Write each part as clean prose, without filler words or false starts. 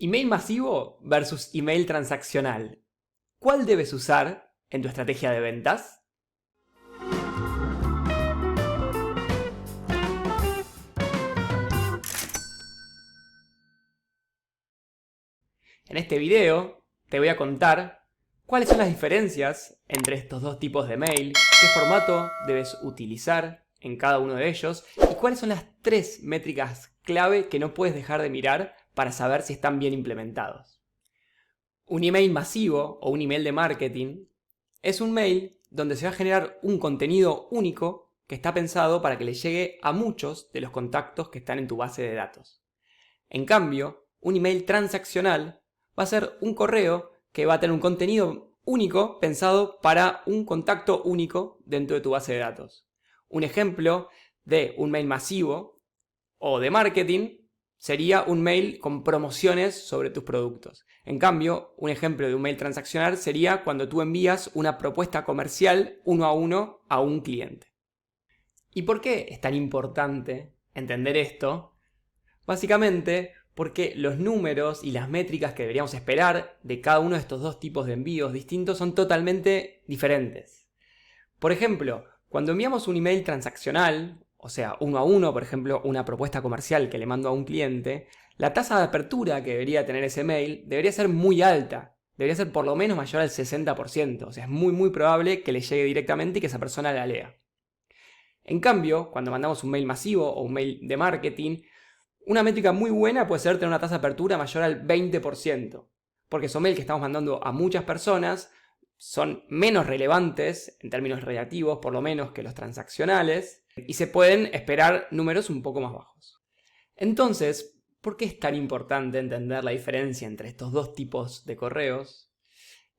Email masivo versus email transaccional. ¿Cuál debes usar en tu estrategia de ventas? En este video te voy a contar cuáles son las diferencias entre estos dos tipos de mail, qué formato debes utilizar en cada uno de ellos y cuáles son las 3 métricas clave que no puedes dejar de mirar para saber si están bien implementados. Un email masivo o un email de marketing es un mail donde se va a generar un contenido único que está pensado para que le llegue a muchos de los contactos que están en tu base de datos. En cambio, un email transaccional va a ser un correo que va a tener un contenido único pensado para un contacto único dentro de tu base de datos. Un ejemplo de un mail masivo o de marketing sería un mail con promociones sobre tus productos. En cambio, un ejemplo de un mail transaccional sería cuando tú envías una propuesta comercial 1 a 1 a un cliente. ¿Y por qué es tan importante entender esto? Básicamente porque los números y las métricas que deberíamos esperar de cada uno de estos dos tipos de envíos distintos son totalmente diferentes. Por ejemplo, cuando enviamos un email transaccional, o sea, 1 a 1, por ejemplo, una propuesta comercial que le mando a un cliente, la tasa de apertura que debería tener ese mail debería ser muy alta. Debería ser por lo menos mayor al 60%. O sea, es muy probable que le llegue directamente y que esa persona la lea. En cambio, cuando mandamos un mail masivo o un mail de marketing, una métrica muy buena puede ser tener una tasa de apertura mayor al 20%. Porque son mails que estamos mandando a muchas personas, son menos relevantes en términos relativos, por lo menos, que los transaccionales, y se pueden esperar números un poco más bajos. Entonces, ¿por qué es tan importante entender la diferencia entre estos dos tipos de correos?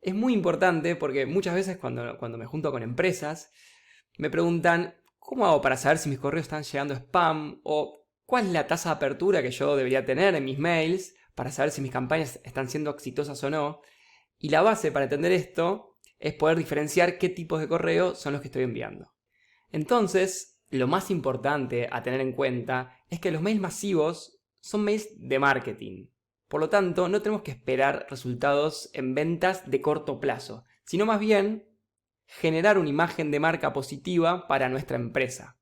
Es muy importante porque muchas veces cuando me junto con empresas, me preguntan, ¿cómo hago para saber si mis correos están llegando a spam? O ¿cuál es la tasa de apertura que yo debería tener en mis mails para saber si mis campañas están siendo exitosas o no? Y la base para entender esto es poder diferenciar qué tipos de correo son los que estoy enviando. Entonces, lo más importante a tener en cuenta es que los mails masivos son mails de marketing. Por lo tanto, no tenemos que esperar resultados en ventas de corto plazo, sino más bien generar una imagen de marca positiva para nuestra empresa.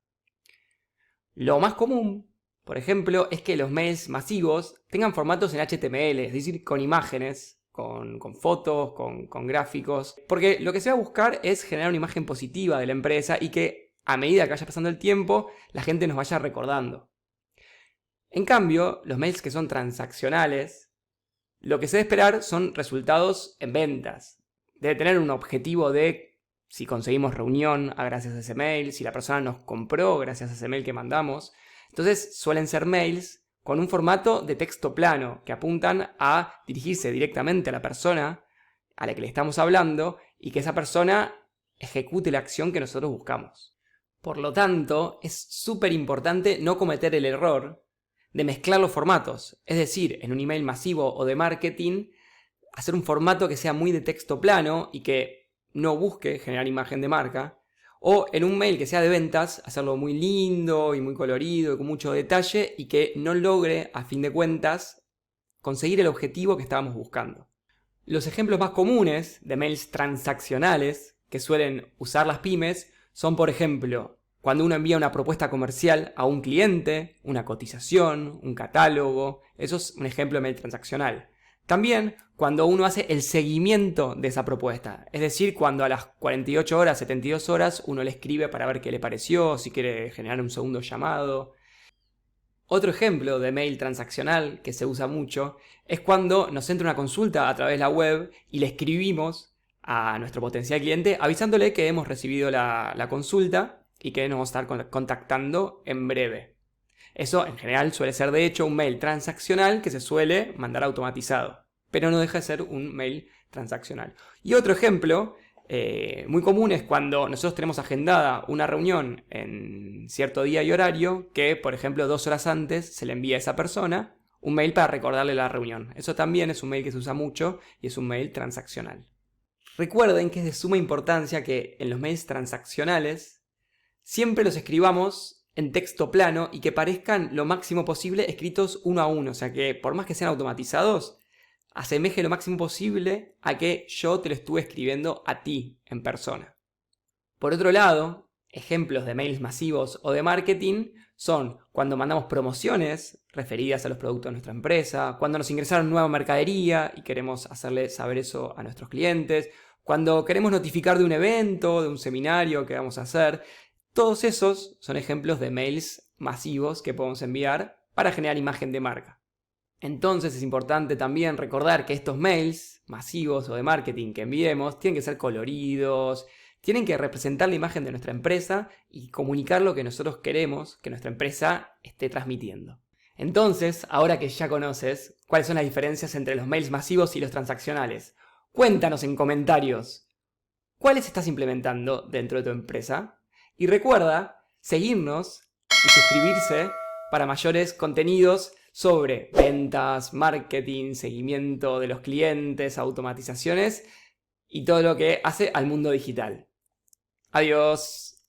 Lo más común, por ejemplo, es que los mails masivos tengan formatos en HTML, es decir, con imágenes, con fotos, con gráficos, porque lo que se va a buscar es generar una imagen positiva de la empresa y que a medida que vaya pasando el tiempo, la gente nos vaya recordando. En cambio, los mails que son transaccionales, lo que se debe esperar son resultados en ventas. Debe tener un objetivo de si conseguimos reunión gracias a ese mail, si la persona nos compró gracias a ese mail que mandamos. Entonces suelen ser mails con un formato de texto plano que apuntan a dirigirse directamente a la persona a la que le estamos hablando y que esa persona ejecute la acción que nosotros buscamos. Por lo tanto, es súper importante no cometer el error de mezclar los formatos. Es decir, en un email masivo o de marketing, hacer un formato que sea muy de texto plano y que no busque generar imagen de marca. O en un mail que sea de ventas, hacerlo muy lindo y muy colorido y con mucho detalle y que no logre, a fin de cuentas, conseguir el objetivo que estábamos buscando. Los ejemplos más comunes de mails transaccionales que suelen usar las pymes son, por ejemplo, cuando uno envía una propuesta comercial a un cliente, una cotización, un catálogo. Eso es un ejemplo de mail transaccional. También cuando uno hace el seguimiento de esa propuesta. Es decir, cuando a las 48 horas, 72 horas, uno le escribe para ver qué le pareció, si quiere generar un segundo llamado. Otro ejemplo de mail transaccional que se usa mucho es cuando nos entra una consulta a través de la web y le escribimos a nuestro potencial cliente avisándole que hemos recibido la consulta y que nos vamos a estar contactando en breve. Eso en general suele ser de hecho un mail transaccional que se suele mandar automatizado, pero no deja de ser un mail transaccional. Y otro ejemplo muy común es cuando nosotros tenemos agendada una reunión en cierto día y horario que, por ejemplo, 2 horas antes se le envía a esa persona un mail para recordarle la reunión. Eso también es un mail que se usa mucho y es un mail transaccional. Recuerden que es de suma importancia que en los mails transaccionales siempre los escribamos en texto plano y que parezcan lo máximo posible escritos 1 a 1. O sea que por más que sean automatizados, asemeje lo máximo posible a que yo te lo estuve escribiendo a ti en persona. Por otro lado, ejemplos de mails masivos o de marketing son cuando mandamos promociones referidas a los productos de nuestra empresa, cuando nos ingresaron nueva mercadería y queremos hacerle saber eso a nuestros clientes, cuando queremos notificar de un evento, de un seminario que vamos a hacer. Todos esos son ejemplos de mails masivos que podemos enviar para generar imagen de marca. Entonces es importante también recordar que estos mails masivos o de marketing que enviemos tienen que ser coloridos, tienen que representar la imagen de nuestra empresa y comunicar lo que nosotros queremos que nuestra empresa esté transmitiendo. Entonces, ahora que ya conoces cuáles son las diferencias entre los mails masivos y los transaccionales, cuéntanos en comentarios cuáles estás implementando dentro de tu empresa. Y recuerda seguirnos y suscribirse para mayores contenidos sobre ventas, marketing, seguimiento de los clientes, automatizaciones y todo lo que hace al mundo digital. Adiós.